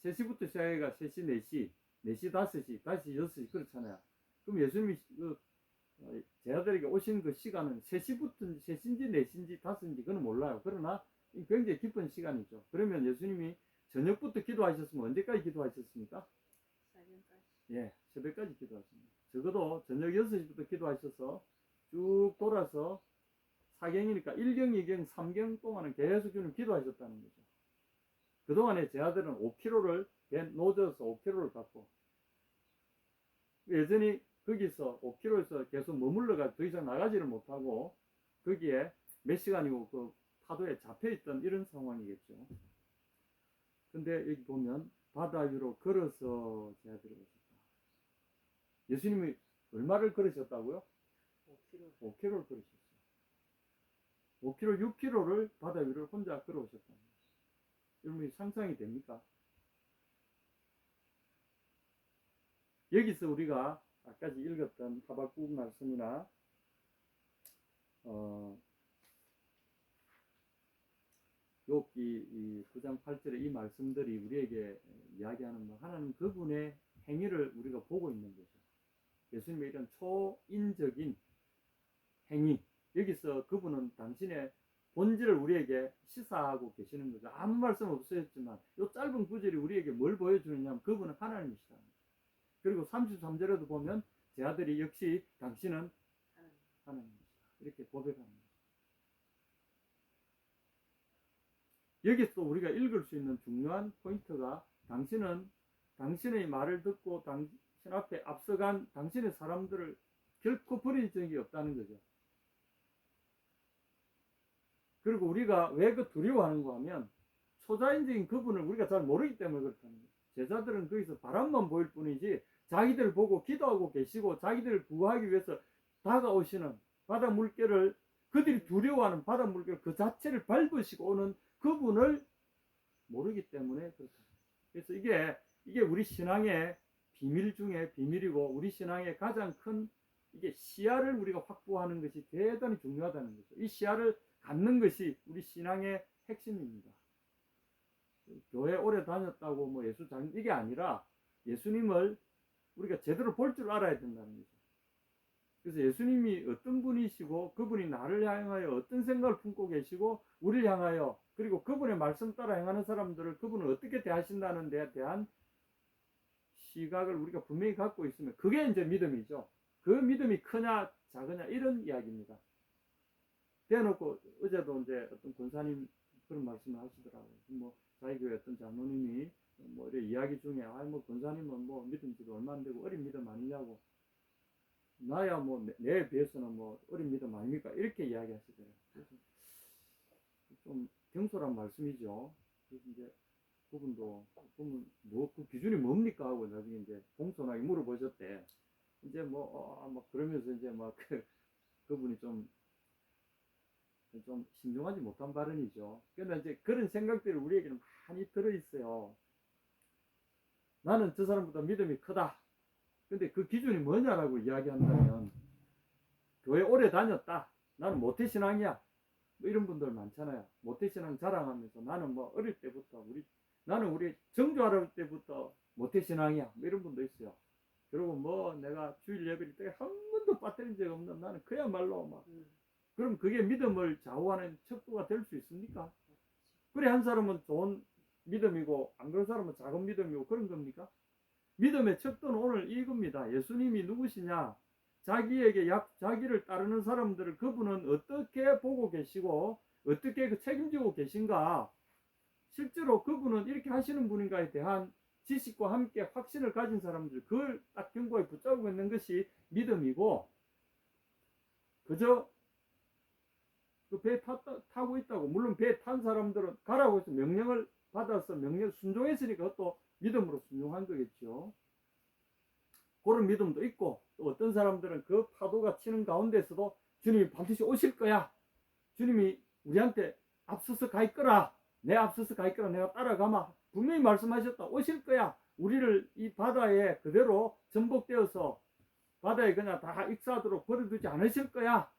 [SPEAKER 1] 3시부터 시작해가 3시, 4시, 4시, 5시, 5시, 6시 그렇잖아요. 그럼 예수님이 제 아들에게 오신 그 시간은 3시부터인지 3시인지 4시인지 5시인지 그건 몰라요. 그러나 굉장히 깊은 시간이죠. 그러면 예수님이 저녁부터 기도하셨으면 언제까지 기도하셨습니까? 예, 새벽까지 기도하십니다. 적어도 저녁 6시부터 기도하셔서 쭉 돌아서 4경이니까 1경, 2경, 3경 동안은 계속 주님 기도하셨다는 거죠. 그동안에 제 아들은 5kg를 노져서 5kg를 갖고 여전히 거기서 5km에서 계속 머물러가 더 이상 나가지를 못하고 거기에 몇 시간이고 그 파도에 잡혀있던 이런 상황이겠죠. 근데 여기 보면 바다 위로 걸어서 제 아들이 오셨다. 예수님이 얼마를 걸으셨다고요? 5km를 걸으셨어요. 5km, 6km를 바다 위로 혼자 걸어오셨다. 여러분이 상상이 됩니까? 여기서 우리가 아까지 읽었던 하박국 말씀이나 욥기 9장 8절의 이 말씀들이 우리에게 이야기하는 뭐 하나님 그분의 행위를 우리가 보고 있는 거죠. 예수님의 이런 초인적인 행위, 여기서 그분은 당신의 본질을 우리에게 시사하고 계시는 거죠. 아무 말씀 없으셨지만 이 짧은 구절이 우리에게 뭘 보여주느냐 하면 그분은 하나님이시다. 그리고 33절에도 보면 제 아들이 역시 당신은 하나님이시다. 이렇게 고백하는 거죠. 여기서 우리가 읽을 수 있는 중요한 포인트가 당신은 당신의 말을 듣고 당신 앞에 앞서간 당신의 사람들을 결코 버린 적이 없다는 거죠. 그리고 우리가 왜 그 두려워하는가 하면 초자연적인 그분을 우리가 잘 모르기 때문에 그렇다는 거예요. 제자들은 거기서 바람만 보일 뿐이지 자기들 보고 기도하고 계시고 자기들을 구하기 위해서 다가오시는 바다 물결을 그들이 두려워하는 바다 물결 그 자체를 밟으시고 오는 그분을 모르기 때문에 그렇다. 그래서 이게 우리 신앙의 비밀 중에 비밀이고 우리 신앙의 가장 큰 이게 시야를 우리가 확보하는 것이 대단히 중요하다는 거죠. 이 시야를 갖는 것이 우리 신앙의 핵심입니다. 교회 오래 다녔다고 뭐 예수 잘 이게 아니라 예수님을 우리가 제대로 볼 줄 알아야 된다는 거죠. 그래서 예수님이 어떤 분이시고 그분이 나를 향하여 어떤 생각을 품고 계시고 우리를 향하여 그리고 그분의 말씀 따라 행하는 사람들을 그분을 어떻게 대하신다는 데에 대한 시각을 우리가 분명히 갖고 있으면 그게 이제 믿음이죠. 그 믿음이 크냐 작으냐 이런 이야기입니다. 대놓고 어제도 이제 어떤 권사님 그런 말씀을 하시더라고요. 뭐 자기 교회 어떤 장로님이 뭐 이런 이야기 중에 뭐 권사님은 뭐 믿음 지도 얼마 안 되고 어린 믿음 아니냐고 나야 뭐 내에 비해서는 뭐 어린 믿음 아닙니까 이렇게 이야기하시더라고요. 그래서 좀 경솔한 말씀이죠. 그래서 이제 그분도 보면 뭐 그 기준이 뭡니까 하고 나중에 이제 공손하게 물어보셨대. 이제 막 그러면서 이제 막 그분이 좀 신중하지 못한 발언이죠. 그러나 이제 그런 생각들이 우리에게는 많이 들어있어요. 나는 저 사람보다 믿음이 크다. 근데 그 기준이 뭐냐라고 이야기한다면 교회 오래 다녔다. 나는 모태신앙이야. 뭐 이런 분들 많잖아요. 모태신앙 자랑하면서 나는 뭐 어릴 때부터 나는 우리 정조 할아버지 때부터 모태신앙이야. 뭐 이런 분도 있어요. 그리고 뭐 내가 주일 예배를 때 한 번도 빠뜨린 적 없는 나는 그야말로 막 그럼 그게 믿음을 좌우하는 척도가 될 수 있습니까? 그래 한 사람은 좋은 믿음이고 안 그런 사람은 작은 믿음이고 그런 겁니까? 믿음의 척도는 오늘 이겁니다. 예수님이 누구시냐? 자기를 따르는 사람들을 그분은 어떻게 보고 계시고 어떻게 그 책임지고 계신가? 실제로 그분은 이렇게 하시는 분인가에 대한 지식과 함께 확신을 가진 사람들 그걸 딱 견고히 붙잡고 있는 것이 믿음이고 그저 그 배 타고 있다고 물론 배 탄 사람들은 가라고 해서 명령을 받아서 명령 순종했으니까 그것도 믿음으로 순종한 거겠죠. 그런 믿음도 있고 또 어떤 사람들은 그 파도가 치는 가운데서도 주님이 반드시 오실 거야. 주님이 우리한테 앞서서 가 있거라. 내 앞서서 가 있거라. 내가 따라가마. 분명히 말씀하셨다. 오실 거야. 우리를 이 바다에 그대로 전복되어서 바다에 그냥 다 익사하도록 버려두지 않으실 거야.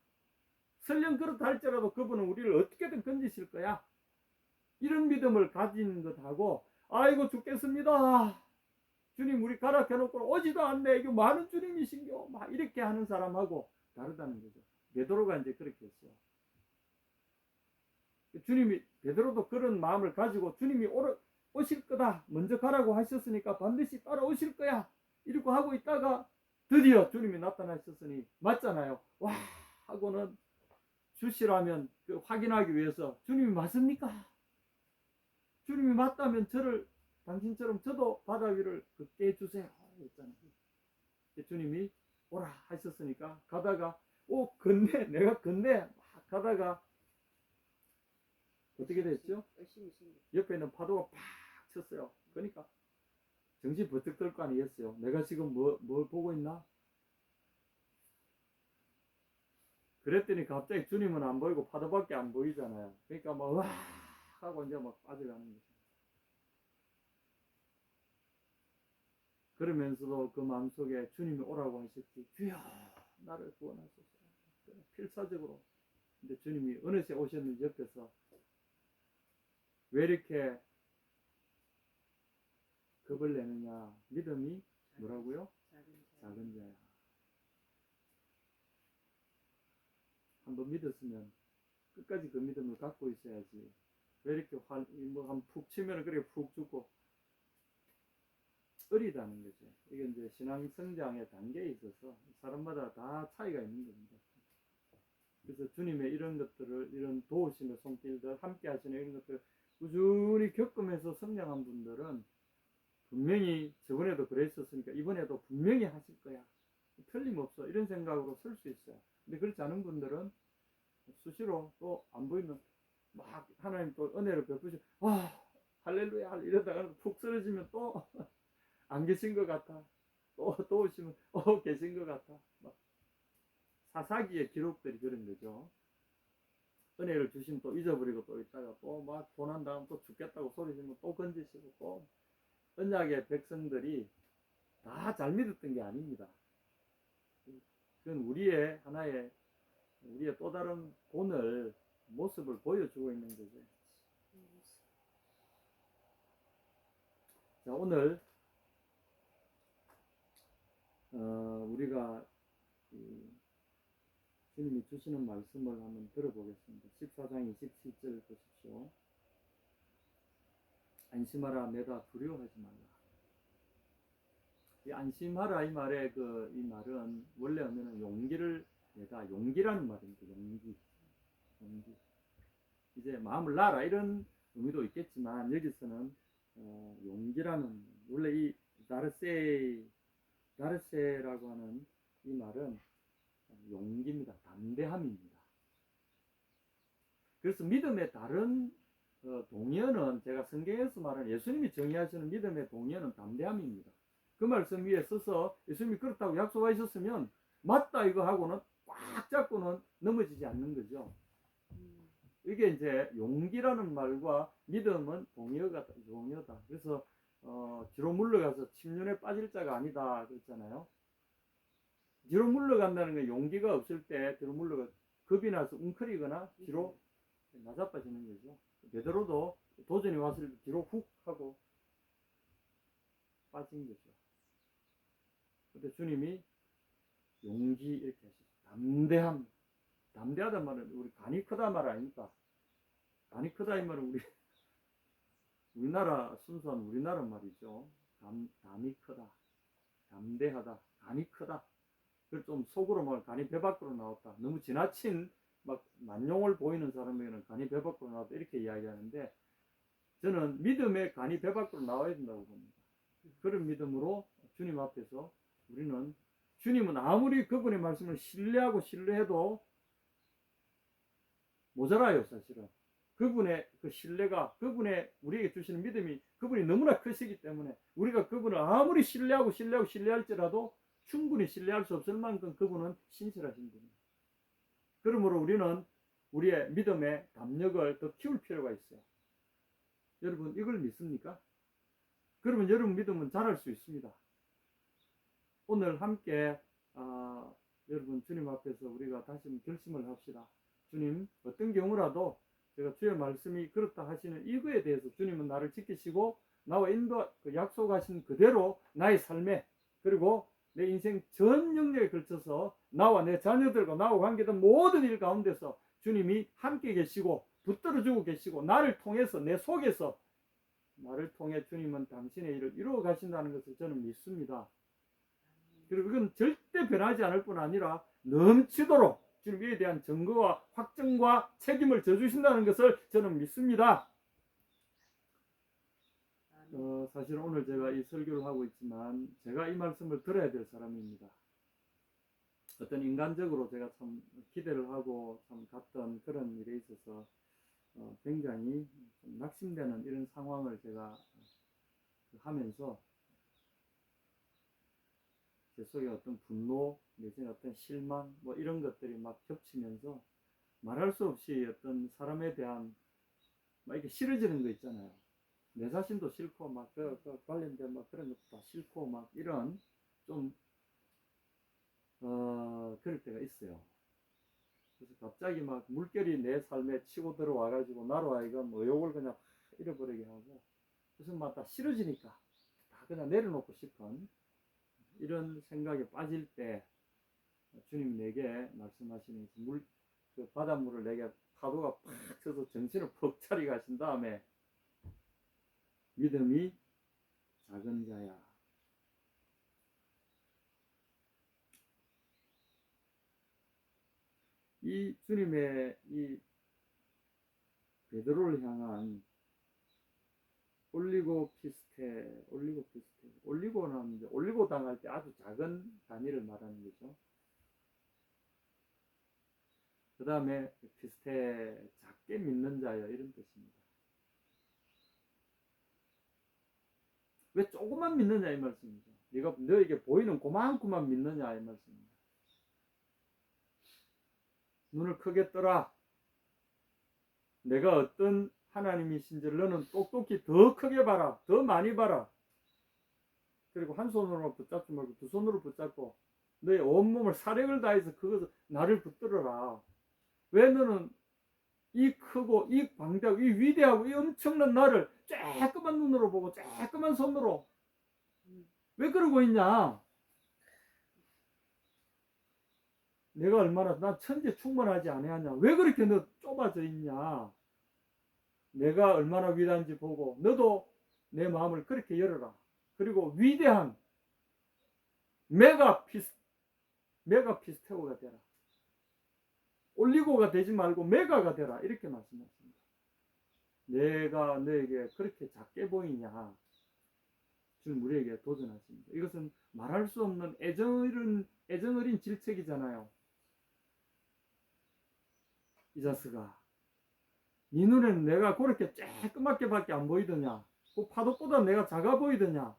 [SPEAKER 1] 설령 그렇다 할지라도 그분은 우리를 어떻게든 건지실 거야. 이런 믿음을 가진 것하고 아이고 죽겠습니다. 주님 우리 가라 해놓고 오지도 않네. 이거 많은 주님이신겨. 막 이렇게 하는 사람하고 다르다는 거죠. 베드로가 이제 그렇게 했어요. 주님이 베드로도 그런 마음을 가지고 주님이 오실 거다. 먼저 가라고 하셨으니까 반드시 따라오실 거야. 이러고 하고 있다가 드디어 주님이 나타나셨으니 맞잖아요. 와 하고는 주시라면 그 확인하기 위해서 주님이 맞습니까? 주님이 맞다면 저를 당신처럼 저도 바다 위를 걷게 해주세요. 했잖아요. 주님이 오라 하셨으니까 가다가 걷네. 내가 걷네. 막 가다가 어떻게 됐죠? 옆에 있는 파도가 팍 쳤어요. 그러니까 정신 버뜩 들 거 아니겠어요. 내가 지금 뭘 보고 있나? 그랬더니 갑자기 주님은 안 보이고 파도밖에 안 보이잖아요. 그러니까 막 와 하고 이제 막 빠져가는 거죠. 그러면서도 그 마음속에 주님이 오라고 하셨지. 주여 나를 구원하소서. 필사적으로. 근데 주님이 어느새 오셨는지 옆에서 왜 이렇게 겁을 내느냐. 믿음이 뭐라고요? 작은 자야. 한번 믿었으면 끝까지 그 믿음을 갖고 있어야지. 왜 이렇게 한 푹 치면 그렇게 푹 죽고 어리다는 거죠. 이게 이제 신앙 성장의 단계에 있어서 사람마다 다 차이가 있는 겁니다. 그래서 주님의 이런 것들을, 이런 도우심의 손길들, 함께 하시는 이런 것들을 꾸준히 겪으면서 성장한 분들은 분명히 저번에도 그랬었으니까 이번에도 분명히 하실 거야. 틀림없어. 이런 생각으로 설 수 있어요. 근데 그렇지 않은 분들은 수시로 또 안 보이면 막 하나님 또 은혜를 베푸시고 할렐루야 이러다가 푹 쓰러지면 또 안 계신 것 같아. 또 오시면 계신 것 같아. 막 사사기의 기록들이 그런 거죠. 은혜를 주시면 또 잊어버리고 또 있다가 또 막 고난 다음 또 죽겠다고 소리 지르면 또 건지시고 또 언약의 백성들이 다 잘 믿었던 게 아닙니다. 그건 우리의 하나의 우리의 또 다른 본을 모습을 보여주고 있는 거죠. 자 오늘 우리가 주님이 주시는 말씀을 한번 들어보겠습니다. 14장 27절 보십시오. 안심하라 내가 두려워하지 말라. 이 안심하라 이 말의 이 말은 원래 하면은 용기를 내가 용기라는 말입니다. 용기. 이제 마음을 놔라 이런 의미도 있겠지만 여기서는 용기라는 원래 이 다르세라고 하는 이 말은 용기입니다. 담대함입니다. 그래서 믿음의 다른 동의어는 제가 성경에서 말하는 예수님이 정의하시는 믿음의 동의어는 담대함입니다. 그 말씀 위에 서서 예수님이 그렇다고 약속하셨으면 맞다 이거 하고는 꽉 잡고는 넘어지지 않는 거죠. 이게 이제 용기라는 말과 믿음은 동의어다. 그래서 뒤로 물러가서 침륜에 빠질 자가 아니다 그랬잖아요. 뒤로 물러간다는 건 용기가 없을 때 뒤로 물러가 겁이 나서 웅크리거나 뒤로 나자빠지는 거죠. 베드로도 도전이 왔을 때 뒤로 훅 하고 빠진 거죠. 근데 주님이 용기 이렇게 하셨어요. 담대하다 말은 우리 간이 크다 말 아닙니까? 간이 크다 이 말은 우리나라 순수한 우리나라 말이죠. 담이 크다, 담대하다, 간이 크다. 그걸 좀 속으로 말 간이 배 밖으로 나왔다. 너무 지나친 막 만용을 보이는 사람에게는 간이 배 밖으로 나왔다 이렇게 이야기하는데 저는 믿음의 간이 배 밖으로 나와야 된다고 봅니다. 그런 믿음으로 주님 앞에서 우리는 주님은 아무리 그분의 말씀을 신뢰하고 신뢰해도 모자라요 사실은. 그분의 그 신뢰가 그분의 우리에게 주시는 믿음이 그분이 너무나 크시기 때문에 우리가 그분을 아무리 신뢰할지라도 충분히 신뢰할 수 없을 만큼 그분은 신실하신 분입니다. 그러므로 우리는 우리의 믿음의 담력을 더 키울 필요가 있어요. 여러분 이걸 믿습니까? 그러면 여러분 믿음은 자랄 수 있습니다. 오늘 함께 여러분 주님 앞에서 우리가 다시 결심을 합시다. 주님 어떤 경우라도 제가 주의 말씀이 그렇다 하시는 이거에 대해서 주님은 나를 지키시고 나와 약속하신 그대로 나의 삶에 그리고 내 인생 전 영역에 걸쳐서 나와 내 자녀들과 나와 관계된 모든 일 가운데서 주님이 함께 계시고 붙들어주고 계시고 나를 통해서 내 속에서 나를 통해 주님은 당신의 일을 이루어 가신다는 것을 저는 믿습니다. 그리고 그건 절대 변하지 않을 뿐 아니라 넘치도록 주님에 대한 증거와 확증과 책임을 져주신다는 것을 저는 믿습니다. 사실 오늘 제가 이 설교를 하고 있지만 제가 이 말씀을 들어야 될 사람입니다. 어떤 인간적으로 제가 참 기대를 하고 참 갔던 그런 일에 있어서 굉장히 좀 낙심되는 이런 상황을 제가 하면서 제 속에 어떤 분노, 내지는 어떤 실망, 뭐 이런 것들이 막 겹치면서 말할 수 없이 어떤 사람에 대한 막 이렇게 싫어지는 거 있잖아요. 내 자신도 싫고 막 관련된 막 그런 것도 다 싫고 막 이런 좀 그럴 때가 있어요. 그래서 갑자기 막 물결이 내 삶에 치고 들어와가지고 나로 하여금 의욕을 그냥 잃어버리게 하고 그래서 막 다 싫어지니까 다 그냥 내려놓고 싶은 이런 생각에 빠질 때 주님 내게 말씀하시는 그 바닷물을 내게 파도가 팍 쳐서 정신을 푹 차리게 하신 다음에 믿음이 작은 자야. 이 주님의 이 베드로를 향한 올리고는 이제 올리고 당할 때 아주 작은 단위를 말하는 거죠. 그 다음에 피스테 작게 믿는 자여 이런 뜻입니다. 왜 조금만 믿느냐 이 말씀이죠. 네가 너에게 보이는 그만큼만 믿느냐 이 말씀입니다. 눈을 크게 떠라. 내가 어떤 하나님이신지를 너는 똑똑히 더 크게 봐라. 더 많이 봐라. 그리고 한 손으로 붙잡지 말고 두 손으로 붙잡고 너의 온몸을 사력을 다해서 그것을 나를 붙들어라. 왜 너는 이 크고 이 광대하고 이 위대하고 이 엄청난 나를 쬐끄만 눈으로 보고 쬐끄만 손으로 왜 그러고 있냐? 내가 얼마나 난 천재 충만하지 아니하냐? 왜 그렇게 너 좁아져 있냐? 내가 얼마나 위대한지 보고 너도 내 마음을 그렇게 열어라. 그리고 위대한 메가피스테오가 되라. 올리고가 되지 말고 메가가 되라. 이렇게 말씀하십니다. 내가 너에게 그렇게 작게 보이냐? 지금 우리에게 도전하십니다. 이것은 말할 수 없는 애정 어린 질책이잖아요. 이 자식아, 네 눈에는 내가 그렇게 쬐끄맣게밖에 안 보이더냐? 그 파도보다 내가 작아 보이더냐?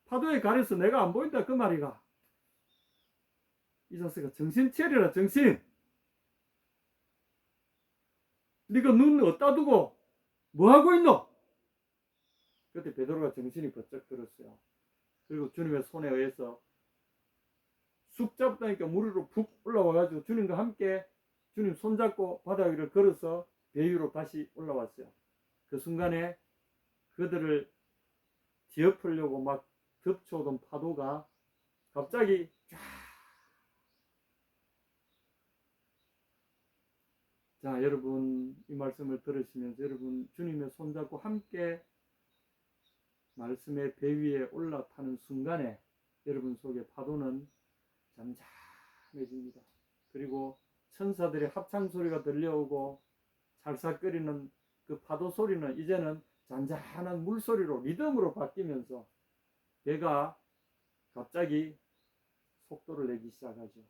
[SPEAKER 1] 파도에 가려서 내가 안 보인다 그 말이가. 이 자식아 정신 차려라 정신. 네가 눈 어디다 두고 뭐하고 있노? 그때 베드로가 정신이 번쩍 들었어요. 그리고 주님의 손에 의해서 쑥 잡다니까 물 위로 푹 올라와가지고 주님과 함께 주님 손잡고 바다 위를 걸어서 배 위로 다시 올라왔어요. 그 순간에 그들을 뒤엎으려고 막 덮쳐오던 파도가 갑자기 쫙. 자, 여러분 이 말씀을 들으시면서 여러분 주님의 손잡고 함께 말씀의 배 위에 올라타는 순간에 여러분 속에 파도는 잠잠해집니다. 그리고 천사들의 합창 소리가 들려오고 살살거리는 그 파도 소리는 이제는 잔잔한 물소리로 리듬으로 바뀌면서 배가 갑자기 속도를 내기 시작하죠.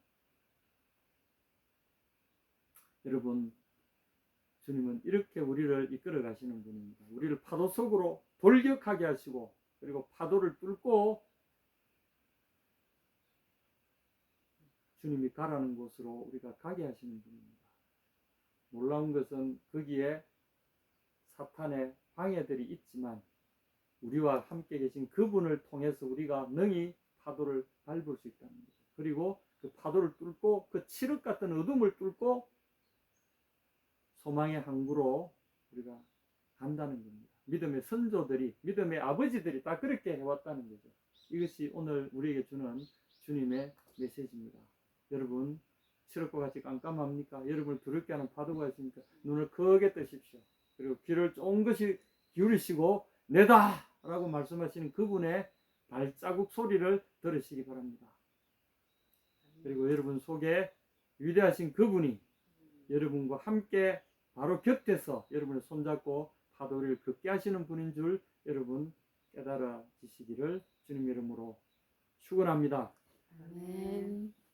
[SPEAKER 1] 여러분, 주님은 이렇게 우리를 이끌어 가시는 분입니다. 우리를 파도 속으로 돌격하게 하시고 그리고 파도를 뚫고 주님이 가라는 곳으로 우리가 가게 하시는 분입니다. 놀라운 것은 거기에 사탄의 방해들이 있지만 우리와 함께 계신 그분을 통해서 우리가 능히 파도를 밟을 수 있다는 거죠. 그리고 그 파도를 뚫고 그 칠흑 같은 어둠을 뚫고 소망의 항구로 우리가 간다는 겁니다. 믿음의 선조들이, 믿음의 아버지들이 다 그렇게 해왔다는 거죠. 이것이 오늘 우리에게 주는 주님의 메시지입니다. 여러분, 칠흑과 같이 깜깜합니까? 여러분을 두렵게 하는 파도가 있습니까? 눈을 크게 뜨십시오. 그리고 귀를 쫑긋이 기울이시고 내다! 라고 말씀하시는 그분의 발자국 소리를 들으시기 바랍니다. 그리고 여러분 속에 위대하신 그분이 여러분과 함께 바로 곁에서 여러분을 손잡고 파도를 걷게 하시는 분인 줄 여러분 깨달아지시기를 주님 이름으로 축원합니다.
[SPEAKER 3] 아멘.